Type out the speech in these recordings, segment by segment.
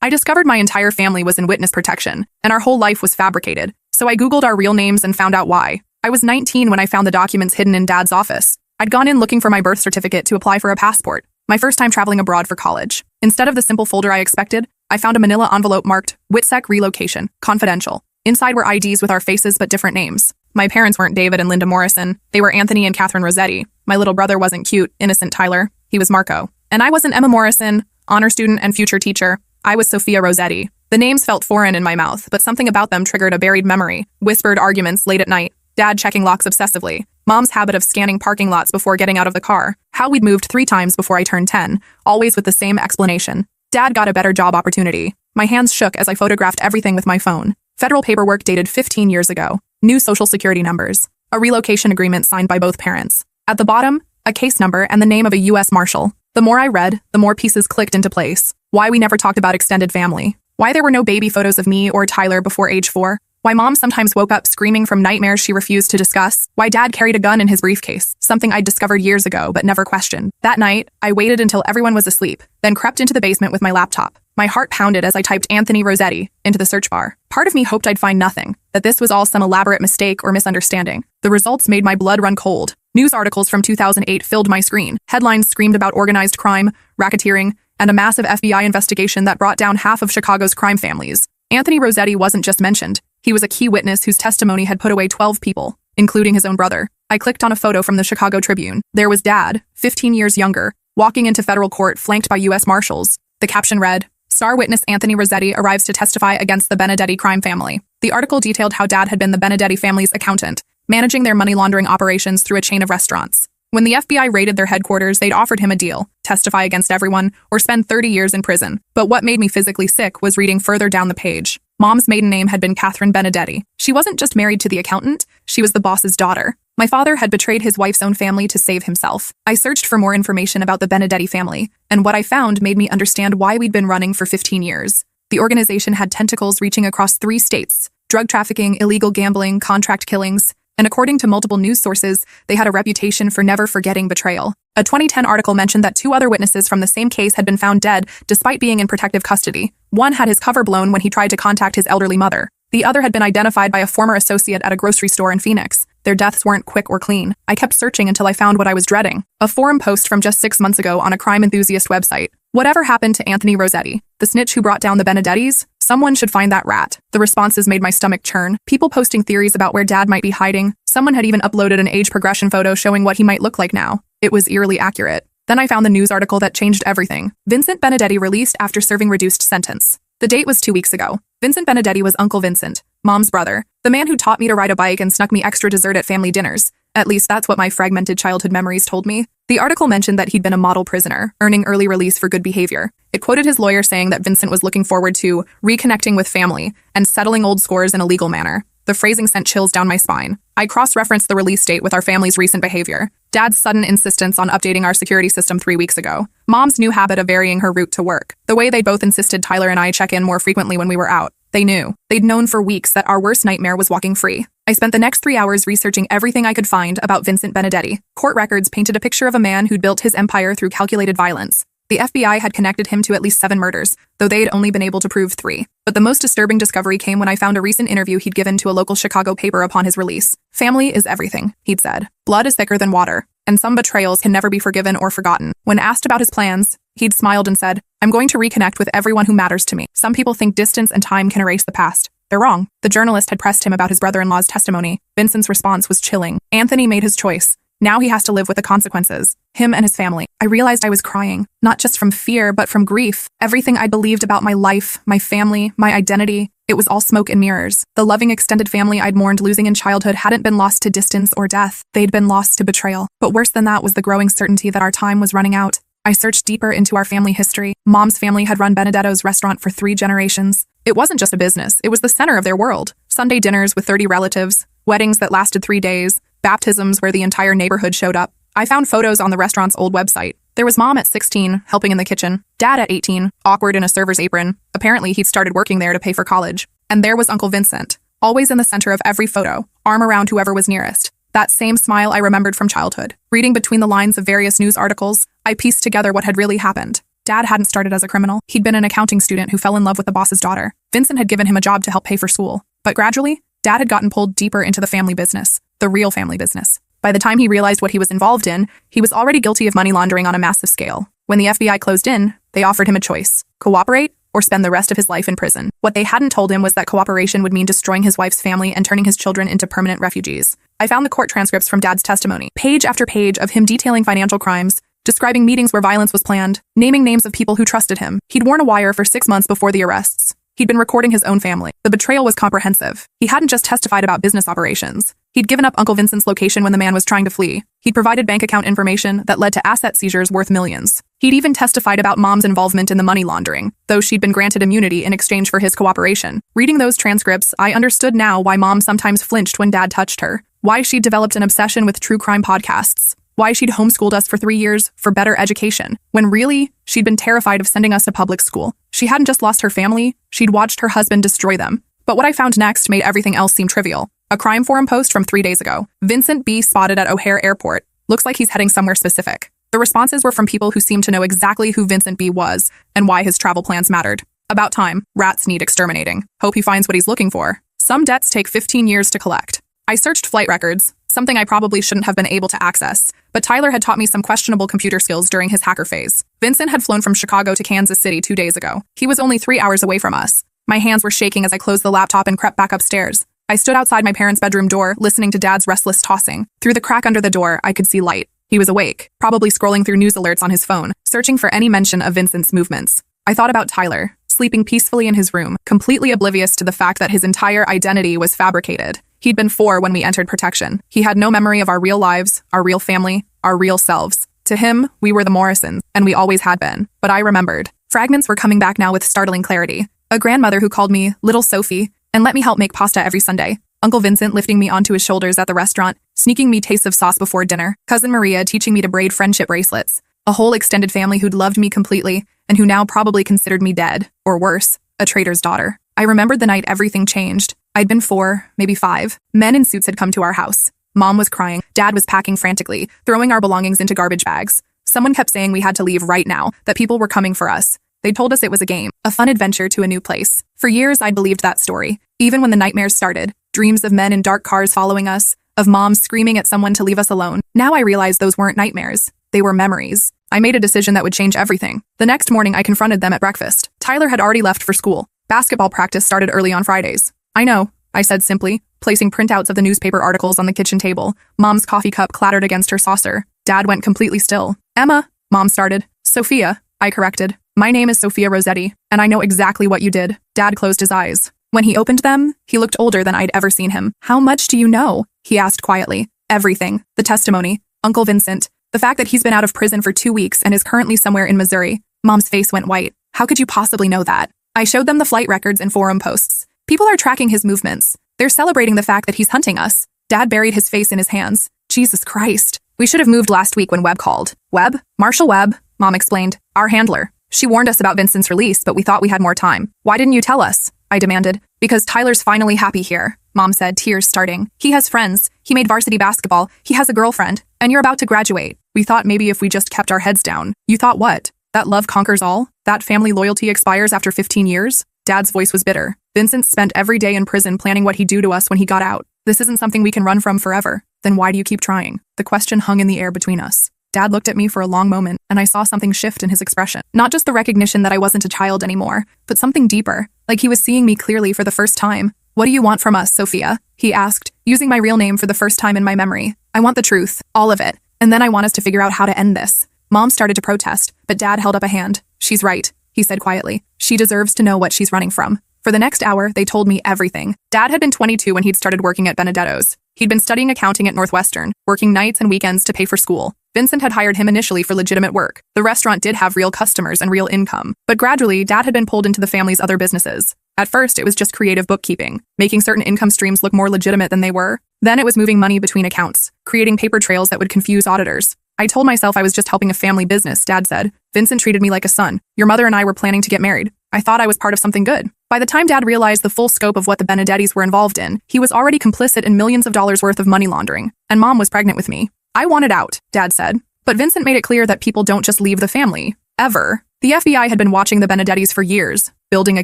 I discovered my entire family was in witness protection, and our whole life was fabricated. So I Googled our real names and found out why. I was 19 when I found the documents hidden in Dad's office. I'd gone in looking for my birth certificate to apply for a passport, my first time traveling abroad for college. Instead of the simple folder I expected, I found a manila envelope marked Witsec Relocation, Confidential. Inside were IDs with our faces but different names. My parents weren't David and Linda Morrison. They were Anthony and Catherine Rossetti. My little brother wasn't cute, innocent Tyler. He was Marco. And I wasn't Emma Morrison, honor student and future teacher. I was Sophia Rossetti. The names felt foreign in my mouth, but something about them triggered a buried memory. Whispered arguments late at night. Dad checking locks obsessively. Mom's habit of scanning parking lots before getting out of the car. How we'd moved 3 times before I turned 10, always with the same explanation. Dad got a better job opportunity. My hands shook as I photographed everything with my phone. Federal paperwork dated 15 years ago. New social security numbers. A relocation agreement signed by both parents. At the bottom, a case number and the name of a U.S. Marshal. The more I read, the more pieces clicked into place. Why we never talked about extended family. Why there were no baby photos of me or Tyler before age 4. Why Mom sometimes woke up screaming from nightmares she refused to discuss. Why Dad carried a gun in his briefcase, something I'd discovered years ago but never questioned. That night, I waited until everyone was asleep, then crept into the basement with my laptop. My heart pounded as I typed Anthony Rossetti into the search bar. Part of me hoped I'd find nothing, that this was all some elaborate mistake or misunderstanding. The results made my blood run cold. News articles from 2008 filled my screen. Headlines screamed about organized crime, racketeering, and a massive FBI investigation that brought down half of Chicago's crime families. Anthony Rossetti wasn't just mentioned. He was a key witness whose testimony had put away 12 people, including his own brother. I clicked on a photo from the Chicago Tribune. There was Dad, 15 years younger, walking into federal court flanked by U.S. Marshals. The caption read, "Star witness Anthony Rossetti arrives to testify against the Benedetti crime family." The article detailed how Dad had been the Benedetti family's accountant, managing their money laundering operations through a chain of restaurants. When the FBI raided their headquarters, they'd offered him a deal, testify against everyone, or spend 30 years in prison. But what made me physically sick was reading further down the page. Mom's maiden name had been Catherine Benedetti. She wasn't just married to the accountant, she was the boss's daughter. My father had betrayed his wife's own family to save himself. I searched for more information about the Benedetti family, and what I found made me understand why we'd been running for 15 years. The organization had tentacles reaching across 3 states: drug trafficking, illegal gambling, contract killings. And according to multiple news sources, they had a reputation for never forgetting betrayal. A 2010 article mentioned that 2 other witnesses from the same case had been found dead despite being in protective custody. One had his cover blown when he tried to contact his elderly mother. The other had been identified by a former associate at a grocery store in Phoenix. Their deaths weren't quick or clean. I kept searching until I found what I was dreading. A forum post from just 6 months ago on a crime enthusiast website. Whatever happened to Anthony Rossetti, the snitch who brought down the Benedettis? Someone should find that rat. The responses made my stomach churn. People posting theories about where Dad might be hiding. Someone had even uploaded an age progression photo showing what he might look like now. It was eerily accurate. Then I found the news article that changed everything. Vincent Benedetti released after serving reduced sentence. The date was 2 weeks ago. Vincent Benedetti was Uncle Vincent, Mom's brother, the man who taught me to ride a bike and snuck me extra dessert at family dinners. At least that's what my fragmented childhood memories told me. The article mentioned that he'd been a model prisoner, earning early release for good behavior. It quoted his lawyer saying that Vincent was looking forward to reconnecting with family and settling old scores in a legal manner. The phrasing sent chills down my spine. I cross-referenced the release date with our family's recent behavior. Dad's sudden insistence on updating our security system 3 weeks ago. Mom's new habit of varying her route to work. The way they both insisted Tyler and I check in more frequently when we were out. They knew. They'd known for weeks that our worst nightmare was walking free. I spent the next 3 hours researching everything I could find about Vincent Benedetti. Court records painted a picture of a man who'd built his empire through calculated violence. The FBI had connected him to at least 7 murders, though they'd only been able to prove 3. But the most disturbing discovery came when I found a recent interview he'd given to a local Chicago paper upon his release. "Family is everything," he'd said. "Blood is thicker than water, and some betrayals can never be forgiven or forgotten." When asked about his plans, he'd smiled and said, "I'm going to reconnect with everyone who matters to me." Some people think distance and time can erase the past. They're wrong. The journalist had pressed him about his brother-in-law's testimony. Vincent's response was chilling. Anthony made his choice. Now he has to live with the consequences. Him and his family. I realized I was crying, not just from fear, but from grief. Everything I believed about my life, my family, my identity, it was all smoke and mirrors. The loving extended family I'd mourned losing in childhood hadn't been lost to distance or death. They'd been lost to betrayal. But worse than that was the growing certainty that our time was running out. I searched deeper into our family history. Mom's family had run Benedetto's restaurant for 3 generations. It wasn't just a business, it was the center of their world. Sunday dinners with 30 relatives, weddings that lasted 3 days, baptisms where the entire neighborhood showed up. I found photos on the restaurant's old website. There was Mom at 16, helping in the kitchen. Dad at 18, awkward in a server's apron. Apparently he'd started working there to pay for college. And there was Uncle Vincent, always in the center of every photo, arm around whoever was nearest. That same smile I remembered from childhood. Reading between the lines of various news articles, I pieced together what had really happened. Dad hadn't started as a criminal. He'd been an accounting student who fell in love with the boss's daughter. Vincent had given him a job to help pay for school. But gradually, Dad had gotten pulled deeper into the family business, the real family business. By the time he realized what he was involved in, he was already guilty of money laundering on a massive scale. When the FBI closed in, they offered him a choice: cooperate or spend the rest of his life in prison. What they hadn't told him was that cooperation would mean destroying his wife's family and turning his children into permanent refugees. I found the court transcripts from Dad's testimony, page after page of him detailing financial crimes, describing meetings where violence was planned, naming names of people who trusted him. He'd worn a wire for 6 months before the arrests. He'd been recording his own family. The betrayal was comprehensive. He hadn't just testified about business operations. He'd given up Uncle Vincent's location when the man was trying to flee. He'd provided bank account information that led to asset seizures worth millions. He'd even testified about Mom's involvement in the money laundering, though she'd been granted immunity in exchange for his cooperation. Reading those transcripts, I understood now why Mom sometimes flinched when Dad touched her, why she'd developed an obsession with true crime podcasts, why she'd homeschooled us for 3 years for better education, when really, she'd been terrified of sending us to public school. She hadn't just lost her family, she'd watched her husband destroy them. But what I found next made everything else seem trivial. A crime forum post from 3 days ago. Vincent B. spotted at O'Hare Airport. Looks like he's heading somewhere specific. The responses were from people who seemed to know exactly who Vincent B. was and why his travel plans mattered. About time. Rats need exterminating. Hope he finds what he's looking for. Some debts take 15 years to collect. I searched flight records, something I probably shouldn't have been able to access, but Tyler had taught me some questionable computer skills during his hacker phase. Vincent had flown from Chicago to Kansas City 2 days ago. He was only 3 hours away from us. My hands were shaking as I closed the laptop and crept back upstairs. I stood outside my parents' bedroom door, listening to Dad's restless tossing. Through the crack under the door, I could see light. He was awake, probably scrolling through news alerts on his phone, searching for any mention of Vincent's movements. I thought about Tyler, sleeping peacefully in his room, completely oblivious to the fact that his entire identity was fabricated. He'd been 4 when we entered protection. He had no memory of our real lives, our real family, our real selves. To him, we were the Morrisons, and we always had been. But I remembered. Fragments were coming back now with startling clarity. A grandmother who called me Little Sophie and let me help make pasta every Sunday. Uncle Vincent lifting me onto his shoulders at the restaurant, sneaking me tastes of sauce before dinner. Cousin Maria teaching me to braid friendship bracelets. A whole extended family who'd loved me completely and who now probably considered me dead, or worse, a traitor's daughter. I remembered the night everything changed. I'd been 4, maybe 5. Men in suits had come to our house. Mom was crying. Dad was packing frantically, throwing our belongings into garbage bags. Someone kept saying we had to leave right now, that people were coming for us. They told us it was a game, a fun adventure to a new place. For years, I'd believed that story, even when the nightmares started. Dreams of men in dark cars following us, of moms screaming at someone to leave us alone. Now I realized those weren't nightmares. They were memories. I made a decision that would change everything. The next morning, I confronted them at breakfast. Tyler had already left for school. Basketball practice started early on Fridays. I know, I said simply, placing printouts of the newspaper articles on the kitchen table. Mom's coffee cup clattered against her saucer. Dad went completely still. Emma, Mom started. Sophia, I corrected. My name is Sophia Rossetti, and I know exactly what you did. Dad closed his eyes. When he opened them, he looked older than I'd ever seen him. How much do you know? He asked quietly. Everything. The testimony. Uncle Vincent. The fact that he's been out of prison for 2 weeks and is currently somewhere in Missouri. Mom's face went white. How could you possibly know that? I showed them the flight records and forum posts. People are tracking his movements. They're celebrating the fact that he's hunting us. Dad buried his face in his hands. Jesus Christ. We should have moved last week when Webb called. Webb? Marshall Webb, Mom explained. Our handler. She warned us about Vincent's release, but we thought we had more time. Why didn't you tell us? I demanded. Because Tyler's finally happy here, Mom said, tears starting. He has friends. He made varsity basketball. He has a girlfriend. And you're about to graduate. We thought maybe if we just kept our heads down. You thought what? That love conquers all? That family loyalty expires after 15 years? Dad's voice was bitter. Vincent spent every day in prison planning what he'd do to us when he got out. This isn't something we can run from forever. Then why do you keep trying? The question hung in the air between us. Dad looked at me for a long moment, and I saw something shift in his expression. Not just the recognition that I wasn't a child anymore, but something deeper, like he was seeing me clearly for the first time. What do you want from us, Sophia? He asked, using my real name for the first time in my memory. I want the truth, all of it, and then I want us to figure out how to end this. Mom started to protest, but Dad held up a hand. She's right, he said quietly. She deserves to know what she's running from. For the next hour, they told me everything. Dad had been 22 when he'd started working at Benedetto's. He'd been studying accounting at Northwestern, working nights and weekends to pay for school. Vincent had hired him initially for legitimate work. The restaurant did have real customers and real income. But gradually, Dad had been pulled into the family's other businesses. At first, it was just creative bookkeeping, making certain income streams look more legitimate than they were. Then it was moving money between accounts, creating paper trails that would confuse auditors. I told myself I was just helping a family business, Dad said. Vincent treated me like a son. Your mother and I were planning to get married. I thought I was part of something good. By the time Dad realized the full scope of what the Benedettis were involved in, he was already complicit in millions of dollars worth of money laundering. And Mom was pregnant with me. I wanted out, Dad said. But Vincent made it clear that people don't just leave the family. Ever. The FBI had been watching the Benedettis for years, building a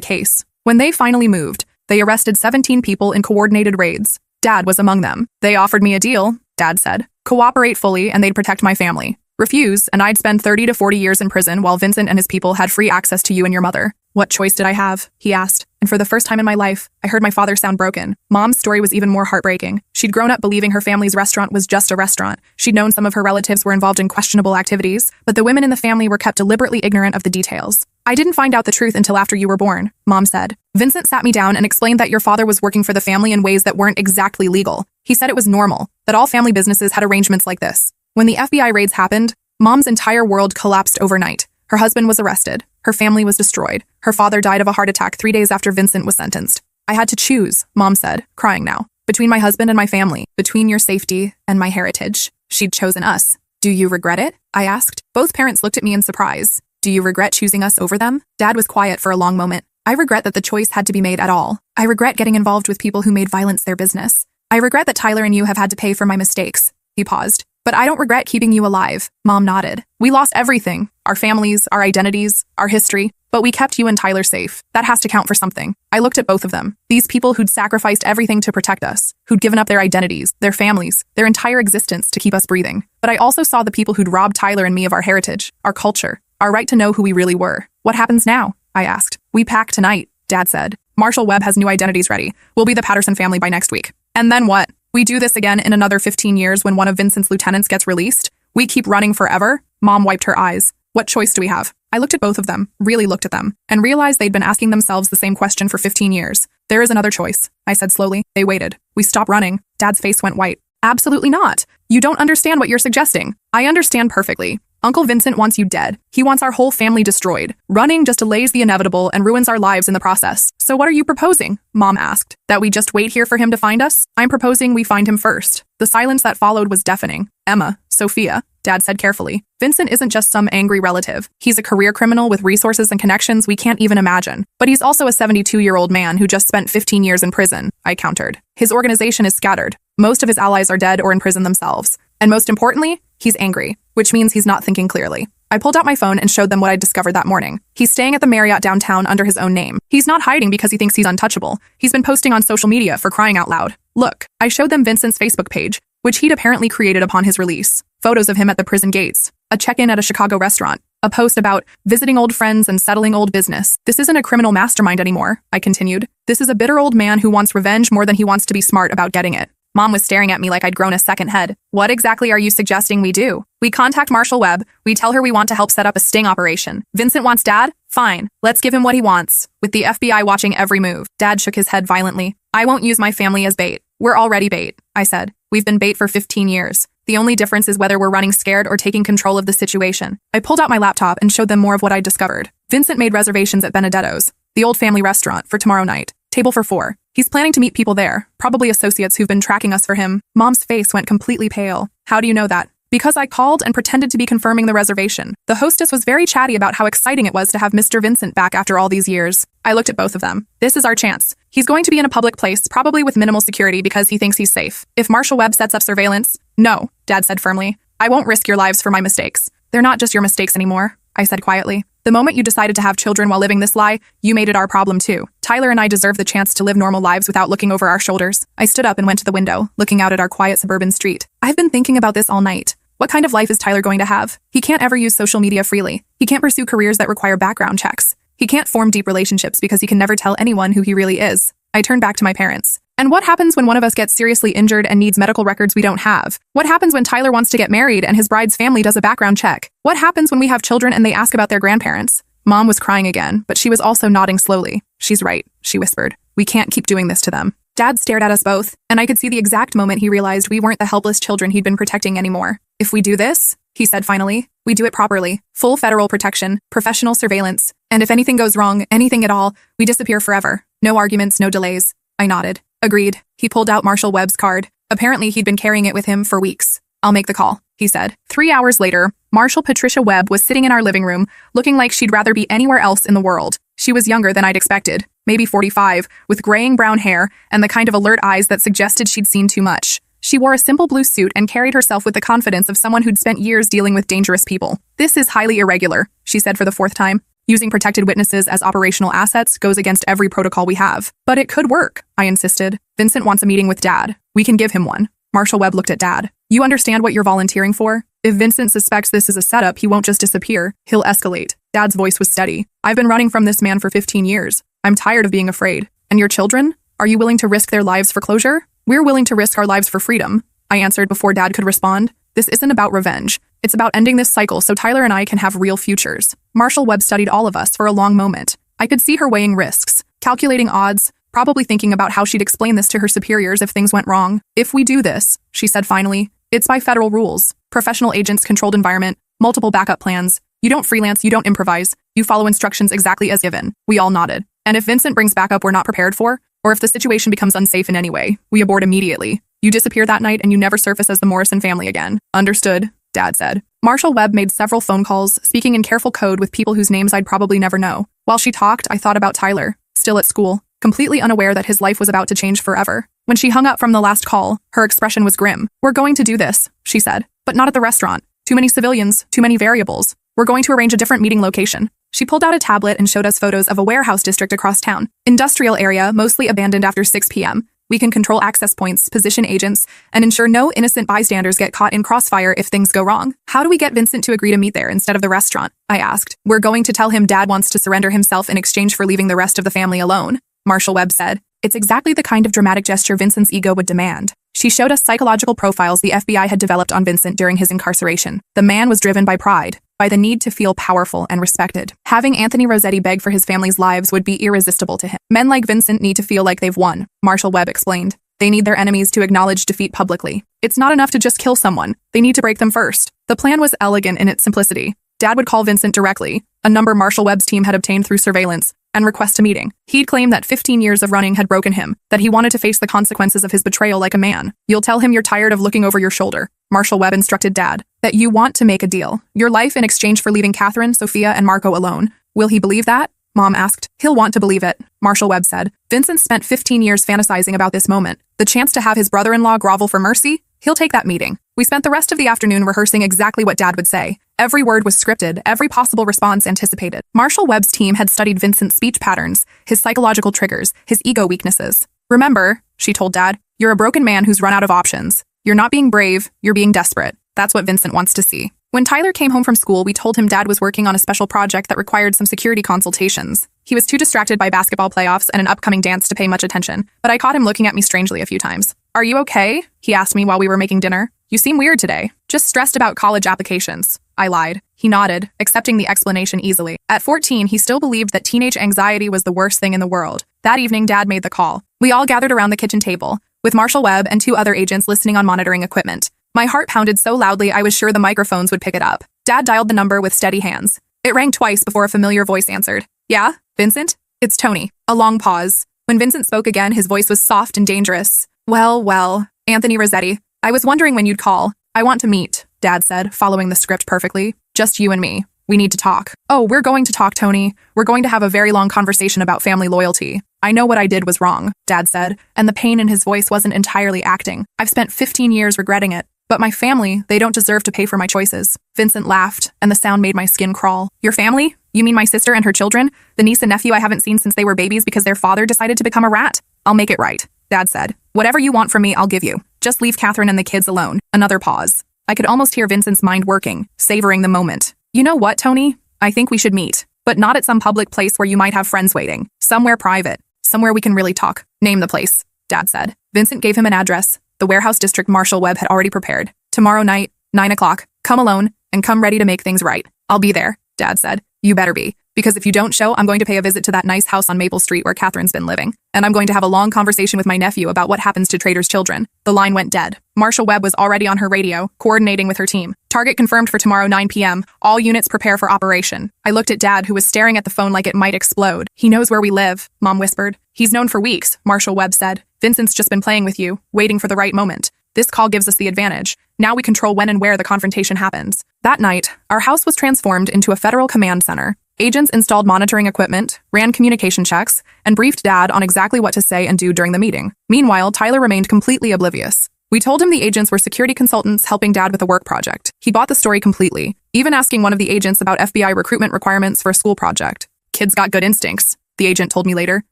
case. When they finally moved, they arrested 17 people in coordinated raids. Dad was among them. They offered me a deal, Dad said. Cooperate fully and they'd protect my family. Refuse, and I'd spend 30 to 40 years in prison while Vincent and his people had free access to you and your mother. What choice did I have? He asked. And for the first time in my life, I heard my father sound broken. Mom's story was even more heartbreaking. She'd grown up believing her family's restaurant was just a restaurant. She'd known some of her relatives were involved in questionable activities, but the women in the family were kept deliberately ignorant of the details. I didn't find out the truth until after you were born, Mom said. Vincent sat me down and explained that your father was working for the family in ways that weren't exactly legal. He said it was normal, that all family businesses had arrangements like this. When the FBI raids happened, Mom's entire world collapsed overnight. Her husband was arrested. Her family was destroyed. Her father died of a heart attack 3 days after Vincent was sentenced. I had to choose, Mom said, crying now. Between my husband and my family, between your safety and my heritage. She'd chosen us. Do you regret it? I asked. Both parents looked at me in surprise. Do you regret choosing us over them? Dad was quiet for a long moment. I regret that the choice had to be made at all. I regret getting involved with people who made violence their business. I regret that Tyler and you have had to pay for my mistakes. He paused. But I don't regret keeping you alive. Mom nodded. We lost everything. Our families, our identities, our history. But we kept you and Tyler safe. That has to count for something. I looked at both of them. These people who'd sacrificed everything to protect us. Who'd given up their identities, their families, their entire existence to keep us breathing. But I also saw the people who'd robbed Tyler and me of our heritage, our culture, our right to know who we really were. What happens now? I asked. We pack tonight, Dad said. Marshall Webb has new identities ready. We'll be the Patterson family by next week. And then what? We do this again in another 15 years when one of Vincent's lieutenants gets released? We keep running forever? Mom wiped her eyes. What choice do we have? I looked at both of them, really looked at them, and realized they'd been asking themselves the same question for 15 years. There is another choice, I said slowly. They waited. We stopped running. Dad's face went white. Absolutely not. You don't understand what you're suggesting. I understand perfectly. Uncle Vincent wants you dead. He wants our whole family destroyed. Running just delays the inevitable and ruins our lives in the process. So what are you proposing? Mom asked. That we just wait here for him to find us? I'm proposing we find him first. The silence that followed was deafening. Emma, Sophia, Dad said carefully. Vincent isn't just some angry relative. He's a career criminal with resources and connections we can't even imagine. But he's also a 72-year-old man who just spent 15 years in prison, I countered. His organization is scattered. Most of his allies are dead or in prison themselves. And most importantly, he's angry, which means he's not thinking clearly. I pulled out my phone and showed them what I'd discovered that morning. He's staying at the Marriott downtown under his own name. He's not hiding because he thinks he's untouchable. He's been posting on social media for crying out loud. Look, I showed them Vincent's Facebook page, which he'd apparently created upon his release. Photos of him at the prison gates, a check-in at a Chicago restaurant, a post about visiting old friends and settling old business. This isn't a criminal mastermind anymore, I continued. This is a bitter old man who wants revenge more than he wants to be smart about getting it. Mom was staring at me like I'd grown a second head. What exactly are you suggesting we do? We contact Marshall Webb. We tell her we want to help set up a sting operation. Vincent wants Dad? Fine. Let's give him what he wants. With the FBI watching every move. Dad shook his head violently. I won't use my family as bait. We're already bait, I said. We've been bait for 15 years. The only difference is whether we're running scared or taking control of the situation. I pulled out my laptop and showed them more of what I'd discovered. Vincent made reservations at Benedetto's, the old family restaurant, for tomorrow night. Table for 4. He's planning to meet people there, probably associates who've been tracking us for him. Mom's face went completely pale. How do you know that? Because I called and pretended to be confirming the reservation. The hostess was very chatty about how exciting it was to have Mr. Vincent back after all these years. I looked at both of them. This is our chance. He's going to be in a public place, probably with minimal security because he thinks he's safe. If Marshall Webb sets up surveillance, no, Dad said firmly. I won't risk your lives for my mistakes. They're not just your mistakes anymore, I said quietly. The moment you decided to have children while living this lie, you made it our problem too. Tyler and I deserve the chance to live normal lives without looking over our shoulders. I stood up and went to the window, looking out at our quiet suburban street. I've been thinking about this all night. What kind of life is Tyler going to have? He can't ever use social media freely. He can't pursue careers that require background checks. He can't form deep relationships because he can never tell anyone who he really is. I turned back to my parents. And what happens when one of us gets seriously injured and needs medical records we don't have? What happens when Tyler wants to get married and his bride's family does a background check? What happens when we have children and they ask about their grandparents? Mom was crying again, but she was also nodding slowly. She's right, she whispered. We can't keep doing this to them. Dad stared at us both, and I could see the exact moment he realized we weren't the helpless children he'd been protecting anymore. If we do this, he said finally, we do it properly. Full federal protection, professional surveillance, and if anything goes wrong, anything at all, we disappear forever. No arguments, no delays. I nodded. Agreed. He pulled out Marshall Webb's card. Apparently he'd been carrying it with him for weeks. I'll make the call, he said. 3 hours later, Marshall Patricia Webb was sitting in our living room, looking like she'd rather be anywhere else in the world. She was younger than I'd expected, maybe 45, with graying brown hair and the kind of alert eyes that suggested she'd seen too much. She wore a simple blue suit and carried herself with the confidence of someone who'd spent years dealing with dangerous people. "This is highly irregular," she said for the fourth time. "Using protected witnesses as operational assets goes against every protocol we have." "But it could work," I insisted. "Vincent wants a meeting with Dad. We can give him one." Marshall Webb looked at Dad. "You understand what you're volunteering for? If Vincent suspects this is a setup, he won't just disappear. He'll escalate." Dad's voice was steady. "I've been running from this man for 15 years. I'm tired of being afraid. And your children? Are you willing to risk their lives for closure?" "We're willing to risk our lives for freedom," I answered before Dad could respond. "This isn't about revenge. It's about ending this cycle so Tyler and I can have real futures." Marshall Webb studied all of us for a long moment. I could see her weighing risks, calculating odds, probably thinking about how she'd explain this to her superiors if things went wrong. "If we do this," she said finally, "it's by federal rules. Professional agents, controlled environment, multiple backup plans. You don't freelance, you don't improvise. You follow instructions exactly as given." We all nodded. "And if Vincent brings backup we're not prepared for, or if the situation becomes unsafe in any way, we abort immediately. You disappear that night and you never surface as the Morrison family again." "Understood," Dad said. Marshall Webb made several phone calls, speaking in careful code with people whose names I'd probably never know. While she talked, I thought about Tyler, still at school, completely unaware that his life was about to change forever. When she hung up from the last call, her expression was grim. "We're going to do this," she said, "but not at the restaurant. Too many civilians, too many variables. We're going to arrange a different meeting location." She pulled out a tablet and showed us photos of a warehouse district across town. Industrial area, mostly abandoned after 6 p.m. We can control access points, position agents, and ensure no innocent bystanders get caught in crossfire if things go wrong. "How do we get Vincent to agree to meet there instead of the restaurant?" I asked. "We're going to tell him Dad wants to surrender himself in exchange for leaving the rest of the family alone," Marshall Webb said. "It's exactly the kind of dramatic gesture Vincent's ego would demand." She showed us psychological profiles the FBI had developed on Vincent during his incarceration. The man was driven by pride, by the need to feel powerful and respected. Having Anthony Rossetti beg for his family's lives would be irresistible to him. "Men like Vincent need to feel like they've won," Marshall Webb explained. "They need their enemies to acknowledge defeat publicly. It's not enough to just kill someone. They need to break them first." The plan was elegant in its simplicity. Dad would call Vincent directly, a number Marshall Webb's team had obtained through surveillance, and request a meeting. He'd claim that 15 years of running had broken him, that he wanted to face the consequences of his betrayal like a man. "You'll tell him you're tired of looking over your shoulder," Marshall Webb instructed Dad, "that you want to make a deal. Your life in exchange for leaving Catherine, Sophia, and Marco alone. Will he believe that?" Mom asked. "He'll want to believe it," Marshall Webb said. "Vincent spent 15 years fantasizing about this moment. The chance to have his brother-in-law grovel for mercy? He'll take that meeting." We spent the rest of the afternoon rehearsing exactly what Dad would say. Every word was scripted, every possible response anticipated. Marshall Webb's team had studied Vincent's speech patterns, his psychological triggers, his ego weaknesses. "Remember," she told Dad, "you're a broken man who's run out of options. You're not being brave, you're being desperate. That's what Vincent wants to see." When Tyler came home from school, we told him Dad was working on a special project that required some security consultations. He was too distracted by basketball playoffs and an upcoming dance to pay much attention, but I caught him looking at me strangely a few times. "Are you okay?" he asked me while we were making dinner. "You seem weird today." "Just stressed about college applications," I lied. He nodded, accepting the explanation easily. At 14, he still believed that teenage anxiety was the worst thing in the world. That evening, Dad made the call. We all gathered around the kitchen table, with Marshall Webb and 2 other agents listening on monitoring equipment. My heart pounded so loudly I was sure the microphones would pick it up. Dad dialed the number with steady hands. It rang twice before a familiar voice answered. "Yeah? Vincent? It's Tony." A long pause. When Vincent spoke again, his voice was soft and dangerous. Well, Anthony Rossetti. I was wondering when you'd call. "I want to meet," Dad said, following the script perfectly. "Just you and me. We need to talk." "Oh, we're going to talk, Tony. We're going to have a very long conversation about family loyalty." "I know what I did was wrong," Dad said, and the pain in his voice wasn't entirely acting. "I've spent 15 years regretting it. But my family, they don't deserve to pay for my choices." Vincent laughed, and the sound made my skin crawl. "Your family? You mean my sister and her children? The niece and nephew I haven't seen since they were babies because their father decided to become a rat? I'll make it right," Dad said. "Whatever you want from me, I'll give you. Just leave Catherine and the kids alone." Another pause. I could almost hear Vincent's mind working, savoring the moment. "You know what, Tony? I think we should meet. But not at some public place where you might have friends waiting. Somewhere private. Somewhere we can really talk." "Name the place," Dad said. Vincent gave him an address. The warehouse district Marshall Webb had already prepared. "Tomorrow night, 9 o'clock. Come alone, and come ready to make things right." "I'll be there," Dad said. "You better be. Because if you don't show, I'm going to pay a visit to that nice house on Maple Street where Catherine's been living. And I'm going to have a long conversation with my nephew about what happens to traitors' children." The line went dead. Marshall Webb was already on her radio, coordinating with her team. "Target confirmed for tomorrow 9 p.m. All units prepare for operation." I looked at Dad, who was staring at the phone like it might explode. "He knows where we live," Mom whispered. "He's known for weeks," Marshall Webb said. "Vincent's just been playing with you, waiting for the right moment. This call gives us the advantage. Now we control when and where the confrontation happens." That night, our house was transformed into a federal command center. Agents installed monitoring equipment, ran communication checks, and briefed Dad on exactly what to say and do during the meeting. Meanwhile, Tyler remained completely oblivious. We told him the agents were security consultants helping Dad with a work project. He bought the story completely, even asking one of the agents about FBI recruitment requirements for a school project. Kid's got good instincts, the agent told me later.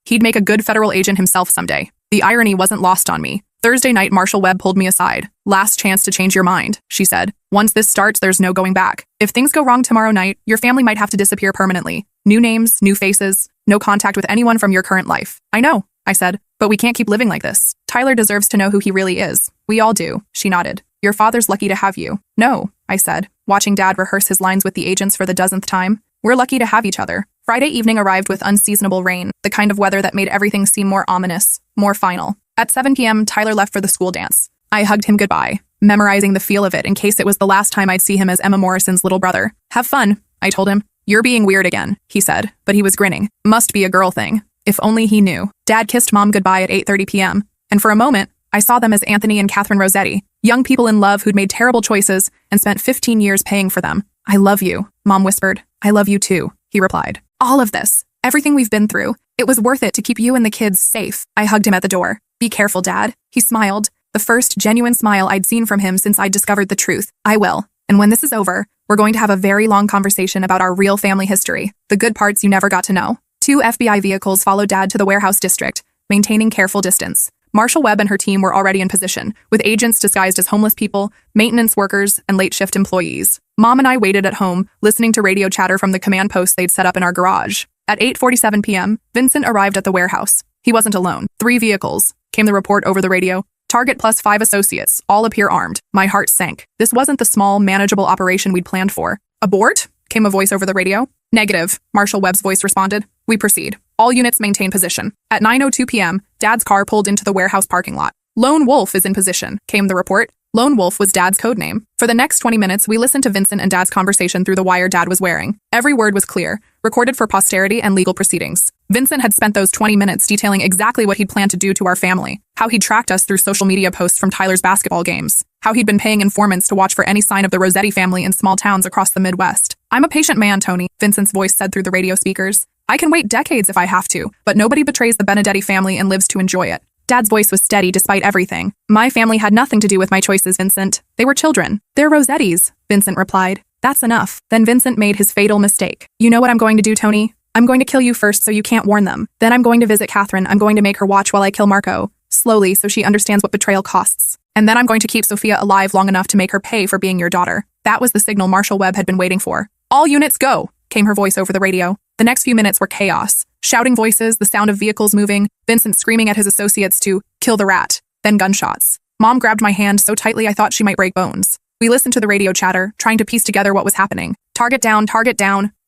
He'd make a good federal agent himself someday. The irony wasn't lost on me. Thursday night, Marshall Webb pulled me aside. Last chance to change your mind, she said. Once this starts, there's no going back. If things go wrong tomorrow night, your family might have to disappear permanently. New names, new faces, no contact with anyone from your current life. I know, I said, but we can't keep living like this. Tyler deserves to know who he really is. We all do, she nodded. Your father's lucky to have you. No, I said, watching Dad rehearse his lines with the agents for the dozenth time. We're lucky to have each other. Friday evening arrived with unseasonable rain, the kind of weather that made everything seem more ominous, more final. At 7 p.m., Tyler left for the school dance. I hugged him goodbye, memorizing the feel of it in case it was the last time I'd see him as Emma Morrison's little brother. Have fun, I told him. You're being weird again, he said, but he was grinning. Must be a girl thing. If only he knew. Dad kissed Mom goodbye at 8:30 p.m., and for a moment, I saw them as Anthony and Catherine Rossetti, young people in love who'd made terrible choices and spent 15 years paying for them. I love you, Mom whispered. I love you too, he replied. All of this, everything we've been through, it was worth it to keep you and the kids safe. I hugged him at the door. Be careful, Dad. He smiled, the first genuine smile I'd seen from him since I'd discovered the truth. I will. And when this is over, we're going to have a very long conversation about our real family history, the good parts you never got to know. 2 FBI vehicles followed Dad to the warehouse district, maintaining careful distance. Marshall Webb and her team were already in position, with agents disguised as homeless people, maintenance workers, and late-shift employees. Mom and I waited at home, listening to radio chatter from the command post they'd set up in our garage. At 8:47 p.m., Vincent arrived at the warehouse. He wasn't alone. 3 vehicles, came the report over the radio. Target plus 5 associates, all appear armed. My heart sank. This wasn't the small, manageable operation we'd planned for. Abort? Came a voice over the radio. Negative, Marshall Webb's voice responded. We proceed. All units maintain position. At 9:02 p.m., Dad's car pulled into the warehouse parking lot. Lone Wolf is in position, came the report. Lone Wolf was Dad's code name. For the next 20 minutes, we listened to Vincent and Dad's conversation through the wire Dad was wearing. Every word was clear, recorded for posterity and legal proceedings. Vincent had spent those 20 minutes detailing exactly what he'd planned to do to our family, how he'd tracked us through social media posts from Tyler's basketball games, how he'd been paying informants to watch for any sign of the Rossetti family in small towns across the Midwest. I'm a patient man, Tony, Vincent's voice said through the radio speakers. I can wait decades if I have to, but nobody betrays the Benedetti family and lives to enjoy it. Dad's voice was steady despite everything. My family had nothing to do with my choices, Vincent. They were children. They're Rosettis, Vincent replied. That's enough. Then Vincent made his fatal mistake. You know what I'm going to do, Tony? I'm going to kill you first so you can't warn them. Then I'm going to visit Catherine. I'm going to make her watch while I kill Marco, slowly so she understands what betrayal costs. And then I'm going to keep Sophia alive long enough to make her pay for being your daughter. That was the signal Marshall Webb had been waiting for. All units go, came her voice over the radio. The next few minutes were chaos. Shouting voices, the sound of vehicles moving, Vincent screaming at his associates to kill the rat, then gunshots. Mom grabbed my hand so tightly I thought she might break bones. We listened to the radio chatter, trying to piece together what was happening. Target down,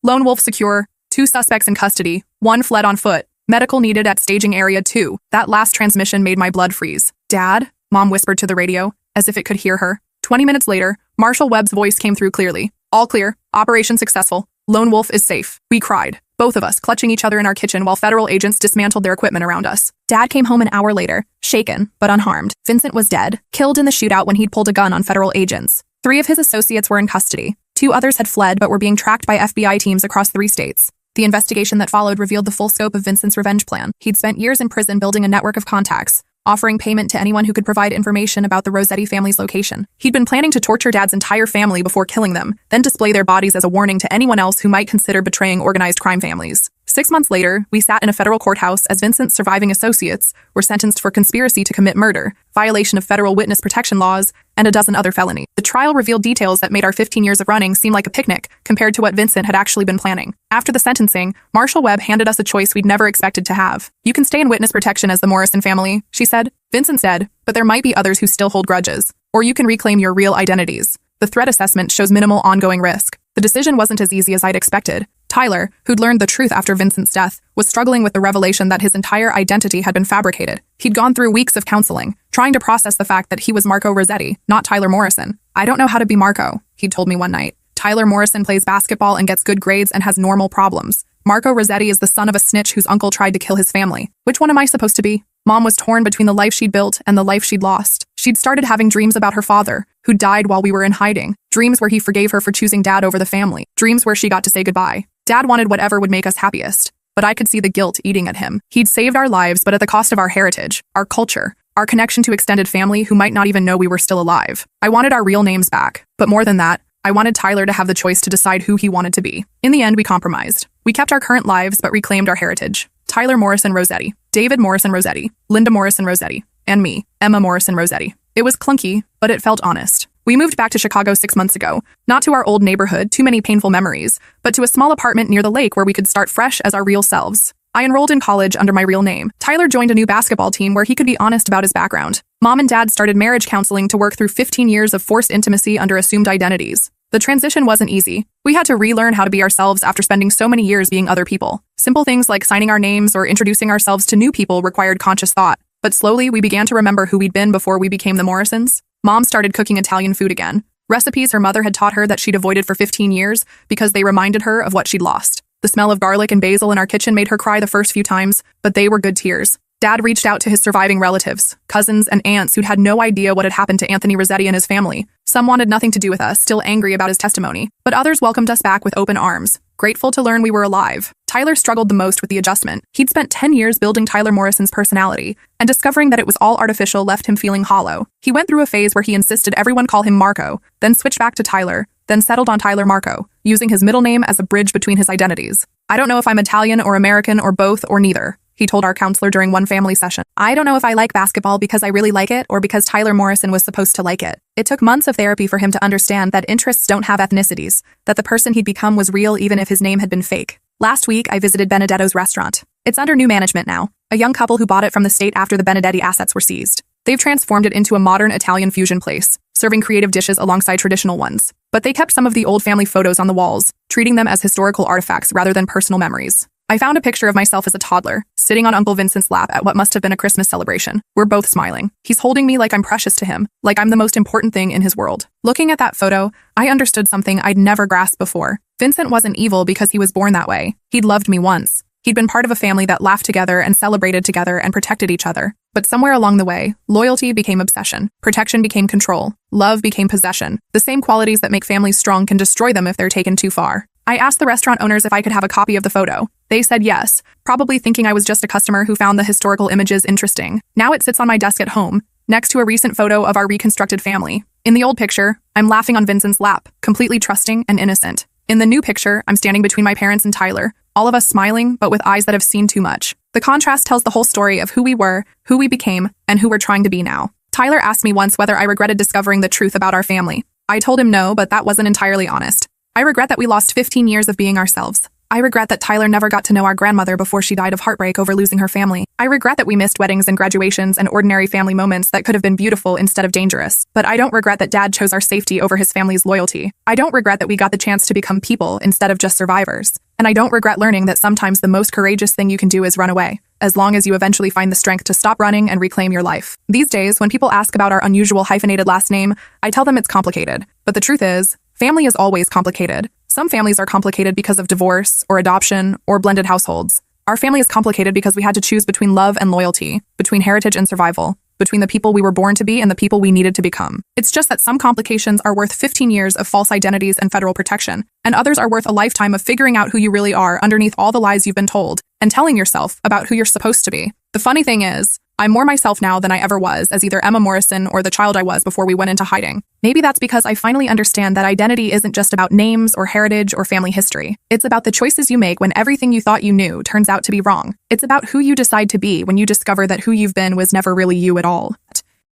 Lone Wolf secure, 2 suspects in custody, 1 fled on foot, medical needed at staging area 2. That last transmission made my blood freeze. Dad? Mom whispered to the radio, as if it could hear her. 20 minutes later, Marshall Webb's voice came through clearly. All clear, operation successful, Lone Wolf is safe. We cried, both of us clutching each other in our kitchen while federal agents dismantled their equipment around us. Dad came home an hour later, shaken, but unharmed. Vincent was dead, killed in the shootout when he'd pulled a gun on federal agents. 3 of his associates were in custody. 2 others had fled but were being tracked by FBI teams across 3 states. The investigation that followed revealed the full scope of Vincent's revenge plan. He'd spent years in prison building a network of contacts, offering payment to anyone who could provide information about the Rossetti family's location. He'd been planning to torture Dad's entire family before killing them, then display their bodies as a warning to anyone else who might consider betraying organized crime families. 6 months later, we sat in a federal courthouse as Vincent's surviving associates were sentenced for conspiracy to commit murder, violation of federal witness protection laws, and a dozen other felonies. The trial revealed details that made our 15 years of running seem like a picnic compared to what Vincent had actually been planning. After the sentencing, Marshall Webb handed us a choice we'd never expected to have. You can stay in witness protection as the Morrison family, she said. Vincent said, but there might be others who still hold grudges. Or you can reclaim your real identities. The threat assessment shows minimal ongoing risk. The decision wasn't as easy as I'd expected. Tyler, who'd learned the truth after Vincent's death, was struggling with the revelation that his entire identity had been fabricated. He'd gone through weeks of counseling, trying to process the fact that he was Marco Rossetti, not Tyler Morrison. I don't know how to be Marco, he'd told me one night. Tyler Morrison plays basketball and gets good grades and has normal problems. Marco Rossetti is the son of a snitch whose uncle tried to kill his family. Which one am I supposed to be? Mom was torn between the life she'd built and the life she'd lost. She'd started having dreams about her father, who died while we were in hiding. Dreams where he forgave her for choosing Dad over the family. Dreams where she got to say goodbye. Dad wanted whatever would make us happiest, but I could see the guilt eating at him. He'd saved our lives, but at the cost of our heritage, our culture, our connection to extended family who might not even know we were still alive. I wanted our real names back, but more than that, I wanted Tyler to have the choice to decide who he wanted to be. In the end, we compromised. We kept our current lives but reclaimed our heritage. Tyler Morrison Rossetti, David Morrison Rossetti, Linda Morrison Rossetti, and me, Emma Morrison Rossetti. It was clunky, but it felt honest. We moved back to Chicago 6 months ago, not to our old neighborhood, too many painful memories, but to a small apartment near the lake where we could start fresh as our real selves. I enrolled in college under my real name. Tyler joined a new basketball team where he could be honest about his background. Mom and Dad started marriage counseling to work through 15 years of forced intimacy under assumed identities. The transition wasn't easy. We had to relearn how to be ourselves after spending so many years being other people. Simple things like signing our names or introducing ourselves to new people required conscious thought. But slowly, we began to remember who we'd been before we became the Morrisons. Mom started cooking Italian food again. Recipes her mother had taught her that she'd avoided for 15 years because they reminded her of what she'd lost. The smell of garlic and basil in our kitchen made her cry the first few times, but they were good tears. Dad reached out to his surviving relatives, cousins and aunts who'd had no idea what had happened to Anthony Rossetti and his family. Some wanted nothing to do with us, still angry about his testimony, but others welcomed us back with open arms, grateful to learn we were alive. Tyler struggled the most with the adjustment. He'd spent 10 years building Tyler Morrison's personality, and discovering that it was all artificial left him feeling hollow. He went through a phase where he insisted everyone call him Marco, then switched back to Tyler, then settled on Tyler Marco, using his middle name as a bridge between his identities. I don't know if I'm Italian or American or both or neither, he told our counselor during one family session. I don't know if I like basketball because I really like it or because Tyler Morrison was supposed to like it. It took months of therapy for him to understand that interests don't have ethnicities, that the person he'd become was real even if his name had been fake. Last week, I visited Benedetto's restaurant. It's under new management now, a young couple who bought it from the state after the Benedetti assets were seized. They've transformed it into a modern Italian fusion place, serving creative dishes alongside traditional ones. But they kept some of the old family photos on the walls, treating them as historical artifacts rather than personal memories. I found a picture of myself as a toddler, sitting on Uncle Vincent's lap at what must have been a Christmas celebration. We're both smiling. He's holding me like I'm precious to him, like I'm the most important thing in his world. Looking at that photo, I understood something I'd never grasped before. Vincent wasn't evil because he was born that way. He'd loved me once. He'd been part of a family that laughed together and celebrated together and protected each other. But somewhere along the way, loyalty became obsession, protection became control, love became possession. The same qualities that make families strong can destroy them if they're taken too far. I asked the restaurant owners if I could have a copy of the photo. They said yes, probably thinking I was just a customer who found the historical images interesting. Now it sits on my desk at home, next to a recent photo of our reconstructed family. In the old picture, I'm laughing on Vincent's lap, completely trusting and innocent. In the new picture, I'm standing between my parents and Tyler, all of us smiling, but with eyes that have seen too much. The contrast tells the whole story of who we were, who we became, and who we're trying to be now. Tyler asked me once whether I regretted discovering the truth about our family. I told him no, but that wasn't entirely honest. I regret that we lost 15 years of being ourselves. I regret that Tyler never got to know our grandmother before she died of heartbreak over losing her family. I regret that we missed weddings and graduations and ordinary family moments that could have been beautiful instead of dangerous. But I don't regret that Dad chose our safety over his family's loyalty. I don't regret that we got the chance to become people instead of just survivors. And I don't regret learning that sometimes the most courageous thing you can do is run away, as long as you eventually find the strength to stop running and reclaim your life. These days, when people ask about our unusual hyphenated last name, I tell them it's complicated. But the truth is, family is always complicated. Some families are complicated because of divorce, or adoption, or blended households. Our family is complicated because we had to choose between love and loyalty, between heritage and survival, between the people we were born to be and the people we needed to become. It's just that some complications are worth 15 years of false identities and federal protection, and others are worth a lifetime of figuring out who you really are underneath all the lies you've been told, and telling yourself about who you're supposed to be. The funny thing is, I'm more myself now than I ever was as either Emma Morrison or the child I was before we went into hiding. Maybe that's because I finally understand that identity isn't just about names or heritage or family history. It's about the choices you make when everything you thought you knew turns out to be wrong. It's about who you decide to be when you discover that who you've been was never really you at all.